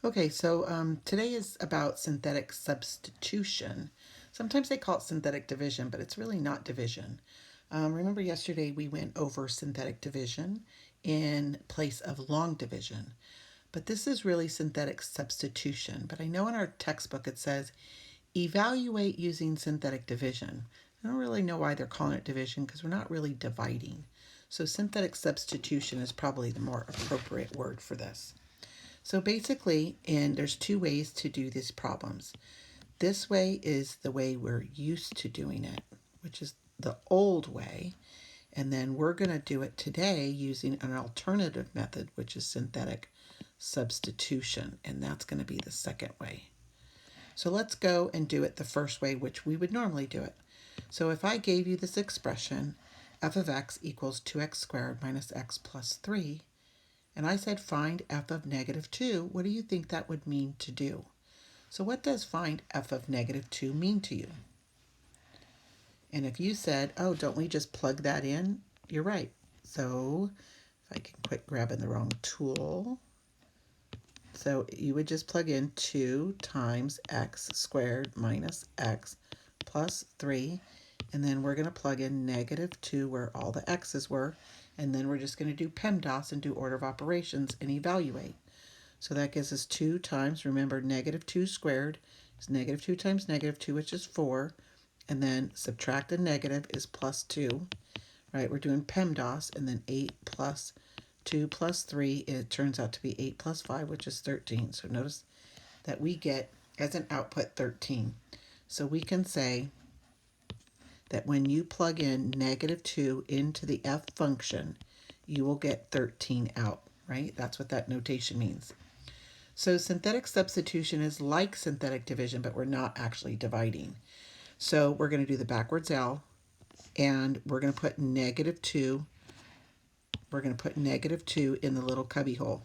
Okay, so today is about synthetic substitution. Sometimes they call it synthetic division, but it's really not division. Remember yesterday we went over synthetic division in place of long division, but this is really synthetic substitution. But I know in our textbook it says evaluate using synthetic division. I don't really know why they're calling it division because we're not really dividing. So synthetic substitution is probably the more appropriate word for this. So basically, and there's two ways to do these problems. This way is the way we're used to doing it, which is the old way. And then we're going to do it today using an alternative method, which is synthetic substitution. And that's going to be the second way. So let's go and do it the first way, which we would normally do it. So if I gave you this expression, f of x equals 2x squared minus x plus 3, and I said find f of negative 2, what do you think that would mean to do? So what does find f of negative 2 mean to you? And if you said, oh, don't we just plug that in? You're right. So if I can quit grabbing the wrong tool. So you would just plug in 2 times x squared minus x plus 3. And then we're going to plug in negative 2 where all the x's were. And then we're just going to do PEMDAS and do order of operations and evaluate. So that gives us 2 times, remember, negative 2 squared is negative 2 times negative 2, which is 4. And then subtract the negative is plus 2. Right, we're doing PEMDAS, and then 8 plus 2 plus 3, it turns out to be 8 plus 5, which is 13. So notice that we get, as an output, 13. So we can say that when you plug in negative 2 into the f function, you will get 13 out, right? That's what that notation means. So synthetic substitution is like synthetic division, but we're not actually dividing. So we're going to do the backwards L, and we're going to put negative 2. We're going to put negative 2 in the little cubby hole,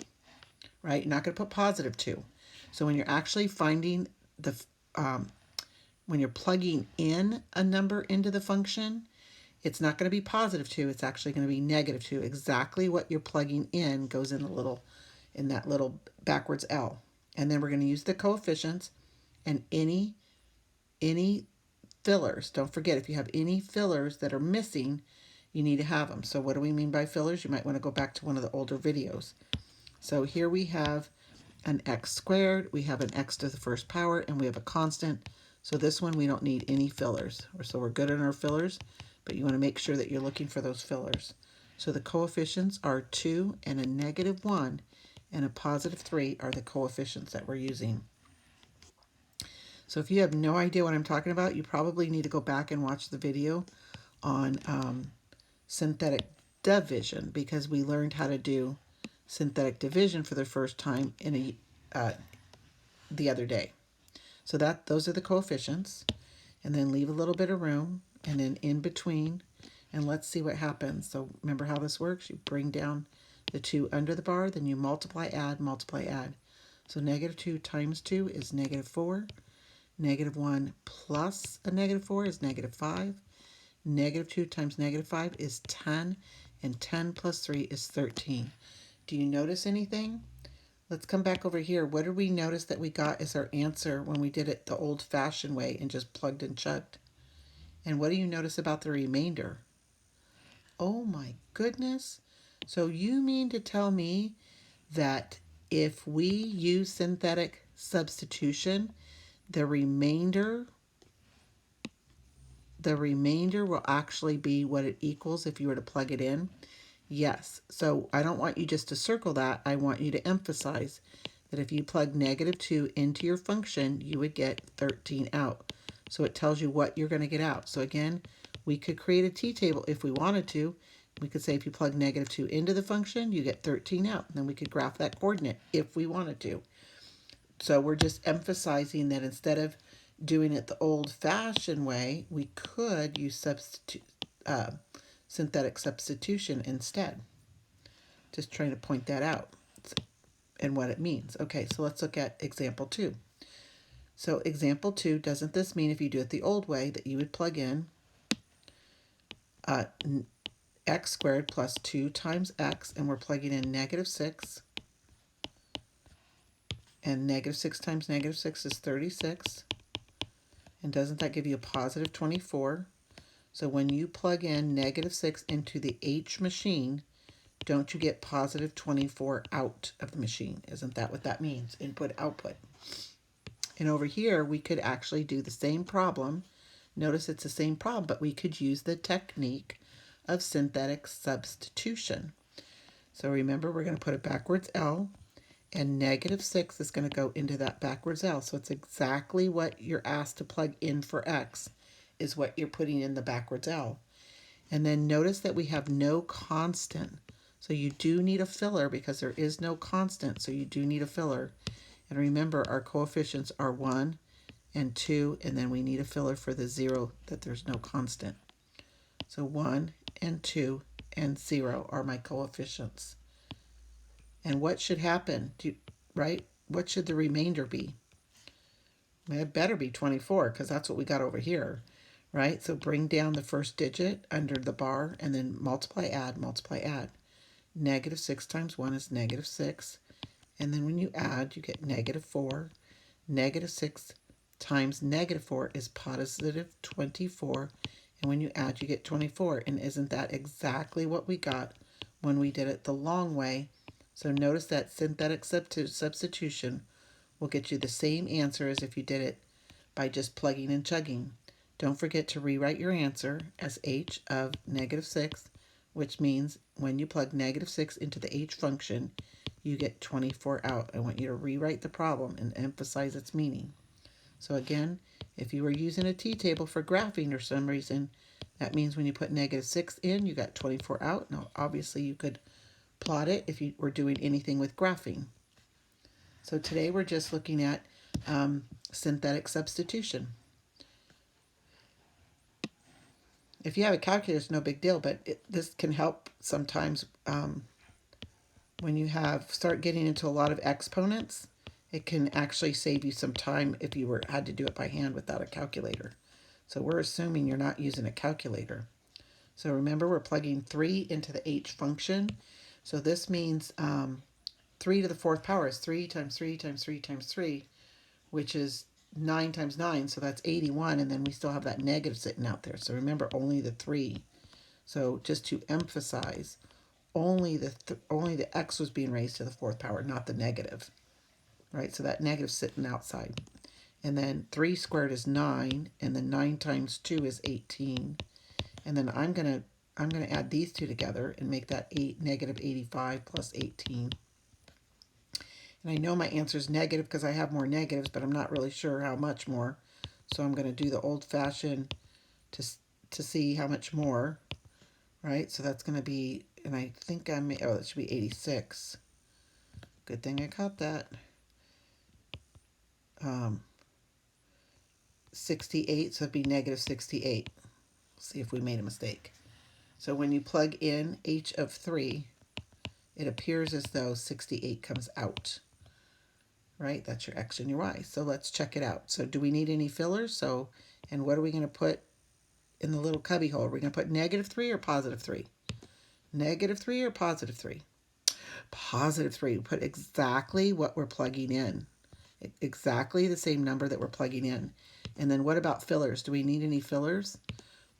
right? You're not going to put positive 2. So when you're actually finding the, when you're plugging in a number into the function, it's not going to be positive 2. It's actually going to be negative 2. Exactly what you're plugging in goes in that little backwards L. And then we're going to use the coefficients and any fillers. Don't forget, if you have any fillers that are missing, you need to have them. So what do we mean by fillers? You might want to go back to one of the older videos. So here we have an x squared, we have an x to the first power, and we have a constant. So this one we don't need any fillers. So we're good on our fillers, but you want to make sure that you're looking for those fillers. So the coefficients are 2 and a negative 1 and a positive 3 are the coefficients that we're using. So if you have no idea what I'm talking about, you probably need to go back and watch the video on synthetic division, because we learned how to do synthetic division for the first time in the other day. So those are the coefficients, and then leave a little bit of room, and then in between, and let's see what happens. So remember how this works. You bring down the 2 under the bar, then you multiply, add, multiply, add. So negative 2 times 2 is negative 4. Negative 1 plus a negative 4 is negative 5. Negative 2 times negative 5 is 10. And 10 plus 3 is 13. Do you notice anything? Let's come back over here. What did we notice that we got as our answer when we did it the old-fashioned way and just plugged and chugged? And what do you notice about the remainder? Oh my goodness. So you mean to tell me that if we use synthetic substitution, the remainder will actually be what it equals if you were to plug it in? Yes. So I don't want you just to circle that. I want you to emphasize that if you plug negative 2 into your function, you would get 13 out. So it tells you what you're going to get out. So again, we could create a t-table if we wanted to. We could say if you plug negative 2 into the function, you get 13 out. And then we could graph that coordinate if we wanted to. So we're just emphasizing that instead of doing it the old-fashioned way, we could use synthetic substitution instead. Just trying to point that out and what it means. Okay, so let's look at example 2. So example 2, doesn't this mean if you do it the old way that you would plug in x squared plus 2 times x, and we're plugging in negative 6, And negative 6 times negative 6 is 36. And doesn't that give you a positive 24? So when you plug in negative 6 into the H machine, don't you get positive 24 out of the machine? Isn't that what that means? Input, output. And over here, we could actually do the same problem. Notice it's the same problem, but we could use the technique of synthetic substitution. So remember, we're going to put a backwards L, and negative 6 is going to go into that backwards L. So it's exactly what you're asked to plug in for X is what you're putting in the backwards L. And then notice that we have no constant. So you do need a filler because there is no constant. So you do need a filler. And remember, our coefficients are 1 and 2, and then we need a filler for the 0 that there's no constant. So 1 and 2 and 0 are my coefficients. And what should happen? Right? What should the remainder be? It better be 24 because that's what we got over here. Right? So bring down the first digit under the bar and then multiply, add, multiply, add. Negative 6 times 1 is negative 6. And then when you add, you get negative 4. Negative 6 times negative 4 is positive 24. And when you add, you get 24. And isn't that exactly what we got when we did it the long way? So notice that synthetic substitution will get you the same answer as if you did it by just plugging and chugging. Don't forget to rewrite your answer as h of negative 6, which means when you plug negative 6 into the h function, you get 24 out. I want you to rewrite the problem and emphasize its meaning. So again, if you were using a t-table for graphing for some reason, that means when you put negative 6 in, you got 24 out. Now, obviously, you could plot it if you were doing anything with graphing. So today we're just looking at synthetic substitution. If you have a calculator, it's no big deal, but this can help sometimes when you start getting into a lot of exponents. It can actually save you some time if you had to do it by hand without a calculator. So we're assuming you're not using a calculator. So remember, we're plugging 3 into the h function. So this means 3 to the 4th power is 3 times 3 times 3 times 3, which is 9 times 9, so that's 81, and then we still have that negative sitting out there. So remember, only the 3. So just to emphasize, only the x was being raised to the 4th power, not the negative. Right, so that negative sitting outside. And then 3 squared is 9, and then 9 times 2 is 18. And then I'm gonna add these two together and make that negative 85 plus 18. And I know my answer is negative because I have more negatives, but I'm not really sure how much more. So I'm going to do the old-fashioned to see how much more, right? So that's going to be, and I think that should be 86. Good thing I caught that. 68, so it'd be negative 68. See if we made a mistake. So when you plug in h of 3, it appears as though 68 comes out. Right? That's your x and your y. So let's check it out. So do we need any fillers? And what are we going to put in the little cubby hole? Are we going to put negative 3 or positive 3? Negative 3 or positive 3? Positive 3. We put exactly what we're plugging in. Exactly the same number that we're plugging in. And then what about fillers? Do we need any fillers?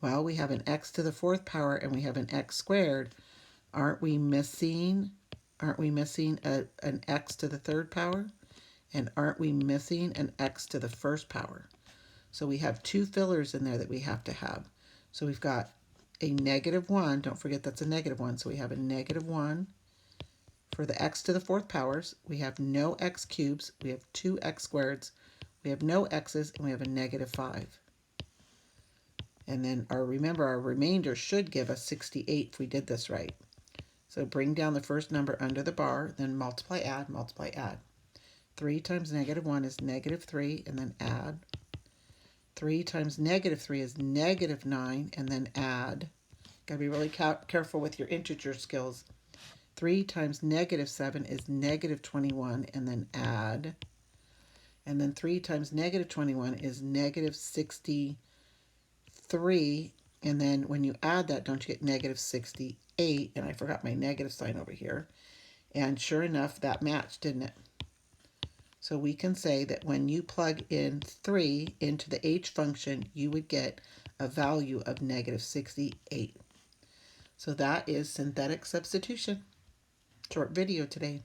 Well, we have an x to the 4th power and we have an x squared. Aren't we missing an x to the 3rd power? And aren't we missing an x to the 1st power? So we have 2 fillers in there that we have to have. So we've got a negative 1. Don't forget that's a negative 1. So we have a negative 1 for the x to the 4th powers. We have no x cubes. We have 2 x squareds. We have no x's, and we have a negative 5. And then remember, our remainder should give us 68 if we did this right. So bring down the first number under the bar, then multiply, add, multiply, add. 3 times negative 1 is negative 3, and then add. 3 times negative 3 is negative 9, and then add. Got to be really careful with your integer skills. 3 times negative 7 is negative 21, and then add. And then 3 times negative 21 is negative 63, and then when you add that, don't you get negative 68? And I forgot my negative sign over here. And sure enough, that matched, didn't it? So we can say that when you plug in 3 into the h function, you would get a value of negative 68. So that is synthetic substitution. Short video today.